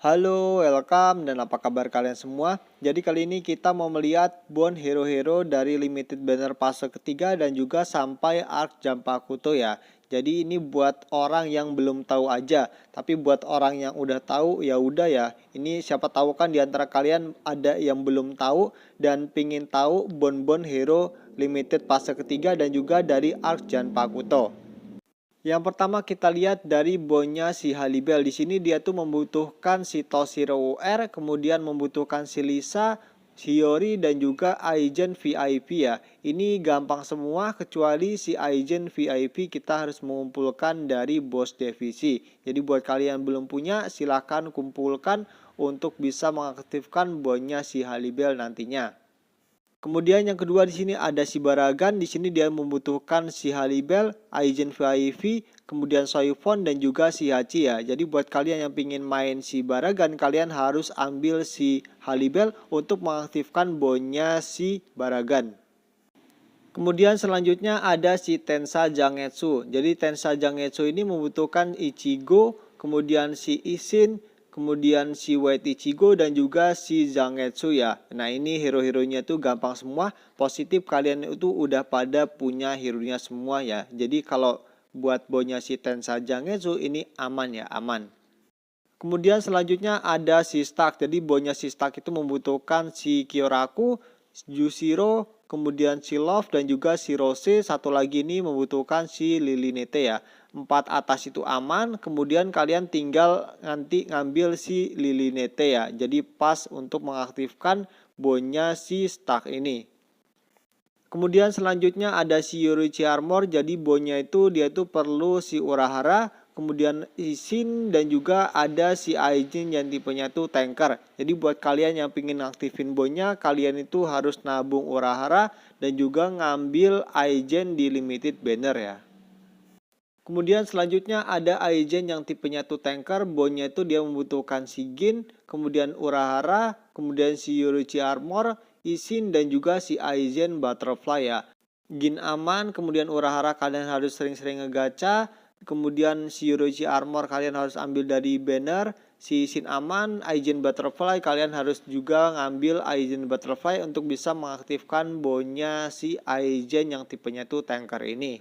Halo, welcome dan apa kabar kalian semua? Jadi kali ini kita mau melihat bond hero-hero dari limited banner fase ketiga dan juga sampai arc Janpakuto ya. Jadi ini buat orang yang belum tahu aja, tapi buat orang yang udah tahu ya udah ya. Ini siapa tahu kan di antara kalian ada yang belum tahu dan pingin tahu bond-bond hero limited fase ketiga dan juga dari arc Janpakuto. Yang pertama kita lihat dari bondnya si Halibel. Di sini dia tuh membutuhkan si Toshiro UR, kemudian membutuhkan si Lisa, Hiyori dan juga Aizen VIP ya. Ini gampang semua kecuali si Aizen VIP kita harus mengumpulkan dari bos divisi. Jadi buat kalian yang belum punya silahkan kumpulkan untuk bisa mengaktifkan bondnya si Halibel nantinya. Kemudian yang kedua di sini ada si Baragan. Di sini dia membutuhkan si Halibel, Aizen VIP, kemudian Soifon dan juga si Hachi ya. Jadi buat kalian yang ingin main si Baragan, kalian harus ambil si Halibel untuk mengaktifkan bondnya si Baragan. Kemudian selanjutnya ada si Tensa Jangetsu. Jadi Tensa Jangetsu ini membutuhkan Ichigo, kemudian si Ishin, kemudian si White Ichigo dan juga si Zangetsu ya. Nah ini hero-heronya tuh gampang semua. Positif kalian itu udah pada punya hero-nya semua ya. Jadi kalau buat bonya si Tensa Jangetsu ini aman ya, aman. Kemudian selanjutnya ada si Stark. Jadi bonya si Stark itu membutuhkan si Kyoraku, Jushiro, kemudian si Love dan juga si Rose. Satu lagi ini membutuhkan si Lilinete ya. 4 atas itu aman. Kemudian kalian tinggal nanti ngambil si Lilinete ya. Jadi pas untuk mengaktifkan bonya si Stark ini. Kemudian selanjutnya ada si Yoruichi Armor. Jadi bonya itu dia tuh perlu si Urahara, kemudian Ishin dan juga ada si Aizen yang tipenya tuh tanker. Jadi buat kalian yang pingin aktifin bonya, kalian itu harus nabung Urahara dan juga ngambil Aizen di limited banner ya. Kemudian selanjutnya ada Aizen yang tipenya tuh tanker, bonnya itu dia membutuhkan si Gin, kemudian Urahara, kemudian si Yoruichi Armor, Ishin dan juga si Aizen Butterfly ya. Gin aman, kemudian Urahara kalian harus sering-sering ngegacha, kemudian si Yoruichi Armor kalian harus ambil dari banner, si Ishin aman, Aizen Butterfly kalian harus juga ngambil Aizen Butterfly untuk bisa mengaktifkan bonnya si Aizen yang tipenya tuh tanker ini.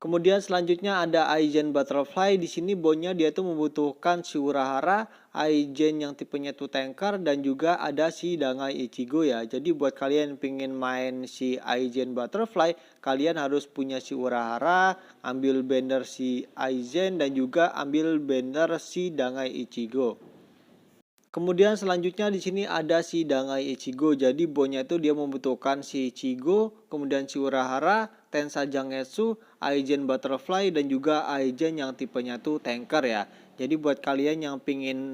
Kemudian selanjutnya ada Aizen Butterfly. Di sini bonnya dia tuh membutuhkan si Urahara, Aizen yang tipenya tuh tanker dan juga ada si Dangai Ichigo ya. Jadi buat kalian yang pengen main si Aizen Butterfly, kalian harus punya si Urahara, ambil banner si Aizen dan juga ambil banner si Dangai Ichigo. Kemudian selanjutnya di sini ada si Dangai Ichigo. Jadi bonnya itu dia membutuhkan si Ichigo, kemudian si Urahara, Tensa Jangetsu, Aizen Butterfly dan juga Aizen yang tipenya tuh tanker ya. Jadi buat kalian yang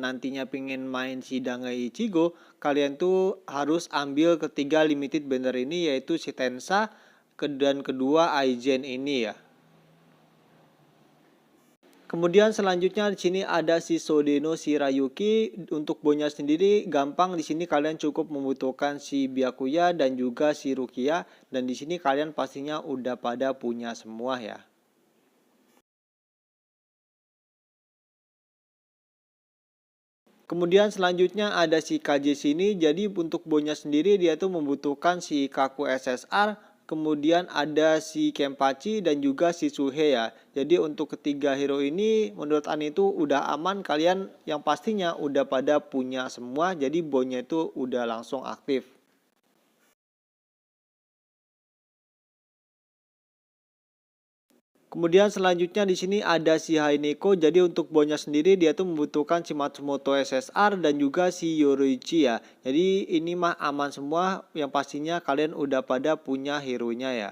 nantinya pingin main si Dangai Ichigo, kalian tuh harus ambil ketiga limited banner ini yaitu si Tensa dan kedua Aizen ini ya. Kemudian selanjutnya di sini ada si Sodeno Shirayuki. Untuk bonya sendiri gampang, di sini kalian cukup membutuhkan si Byakuya dan juga si Rukia dan di sini kalian pastinya udah pada punya semua ya. Kemudian selanjutnya ada si KJ sini. Jadi untuk bonya sendiri dia tuh membutuhkan si Kaku SSR, kemudian ada si Kenpachi dan juga si Suhe ya. Jadi untuk ketiga hero ini menurut Ani itu udah aman, kalian yang pastinya udah pada punya semua. Jadi bonya itu udah langsung aktif. Kemudian selanjutnya di sini ada si Haineko. Jadi untuk bonya sendiri dia tuh membutuhkan si Matsumoto SSR dan juga si Yoruichi ya. Jadi ini mah aman semua, yang pastinya kalian udah pada punya hero-nya ya.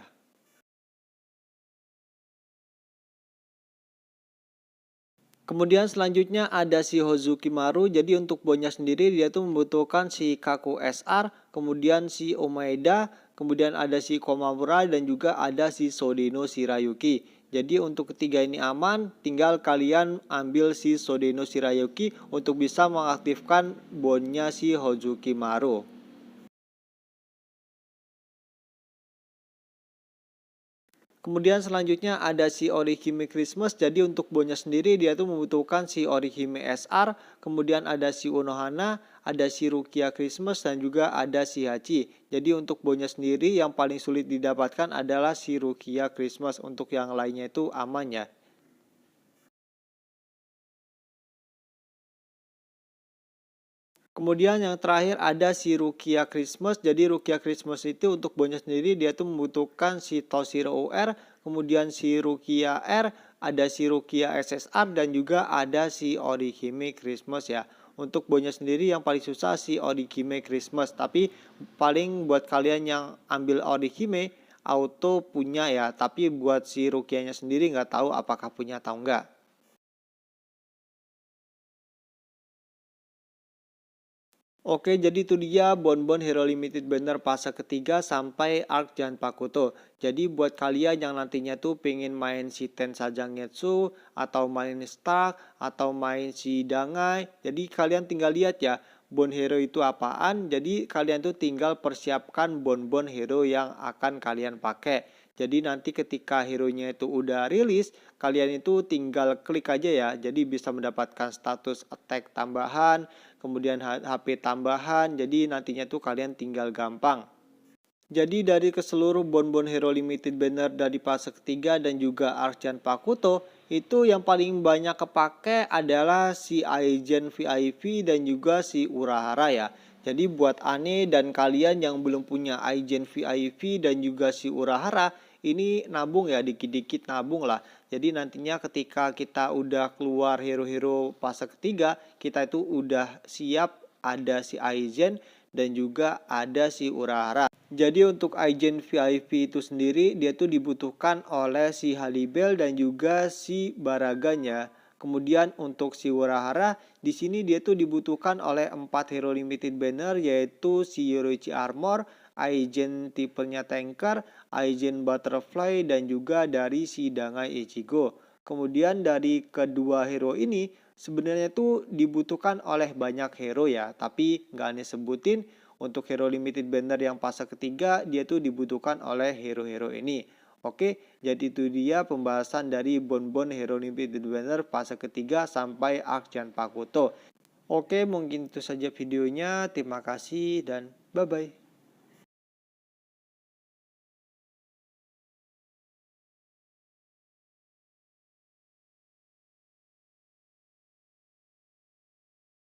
Kemudian selanjutnya ada si Hozukimaru. Jadi untuk bonya sendiri dia tuh membutuhkan si Kaku SR, kemudian si Omaeda, kemudian ada si Komamura dan juga ada si Sodeno Shirayuki. Jadi untuk ketiga ini aman, tinggal kalian ambil si Sodeno Shirayuki untuk bisa mengaktifkan bonnya si Hozukimaru. Kemudian selanjutnya ada si Orihime Christmas. Jadi untuk bonnya sendiri dia tuh membutuhkan si Orihime SR, kemudian ada si Unohana, ada si Rukia Christmas dan juga ada si Hachi. Jadi untuk bonnya sendiri yang paling sulit didapatkan adalah si Rukia Christmas. Untuk yang lainnya itu aman ya. Kemudian yang terakhir ada si Rukia Christmas. Jadi Rukia Christmas itu untuk bonus sendiri dia tuh membutuhkan si Toshiro UR, kemudian si Rukia R, ada si Rukia SSR dan juga ada si Orihime Christmas ya. Untuk bonus sendiri yang paling susah si Orihime Christmas. Tapi paling buat kalian yang ambil Orihime auto punya ya. Tapi buat si Rukianya sendiri nggak tahu apakah punya atau enggak. Oke, jadi itu dia Bonbon Hero Limited Banner fase ketiga sampai Arc Janpakuto. Jadi buat kalian yang nantinya tuh pengen main si Tensa Jangetsu, atau main Stark, atau main si Dangai. Jadi kalian tinggal lihat ya, Bon Hero itu apaan. Jadi kalian tuh tinggal persiapkan Bonbon Hero yang akan kalian pakai. Jadi nanti ketika hero-nya itu udah rilis, kalian itu tinggal klik aja ya. Jadi bisa mendapatkan status attack tambahan, kemudian HP tambahan. Jadi nantinya tuh kalian tinggal gampang. Jadi dari keseluruh Bonbon Hero Limited Banner dari fase ketiga dan juga Arcan Pakuto, itu yang paling banyak kepake adalah si Aizen VIP dan juga si Urahara ya. Jadi buat Ane dan kalian yang belum punya Aizen VIP dan juga si Urahara, ini nabung ya, dikit-dikit nabung lah. Jadi nantinya ketika kita udah keluar hero-hero fase ketiga, kita itu udah siap ada si Aizen dan juga ada si Urahara. Jadi untuk Aizen VIP itu sendiri dia tuh dibutuhkan oleh si Halibel dan juga si Baraganya. Kemudian untuk si Urahara di sini dia tuh dibutuhkan oleh 4 hero limited banner yaitu si Yoroichi Armor, Aizen tipenya Tanker, Aizen Butterfly dan juga dari si Dangai Ichigo. Kemudian dari kedua hero ini sebenarnya tuh dibutuhkan oleh banyak hero ya, tapi nggak aneh sebutin. Untuk hero limited banner yang fase ketiga dia tuh dibutuhkan oleh hero-hero ini. Oke, jadi itu dia pembahasan dari Bonbon Hero Limited Banner fase ketiga sampai Arc Janpakuto. Oke, mungkin itu saja videonya. Terima kasih dan bye-bye.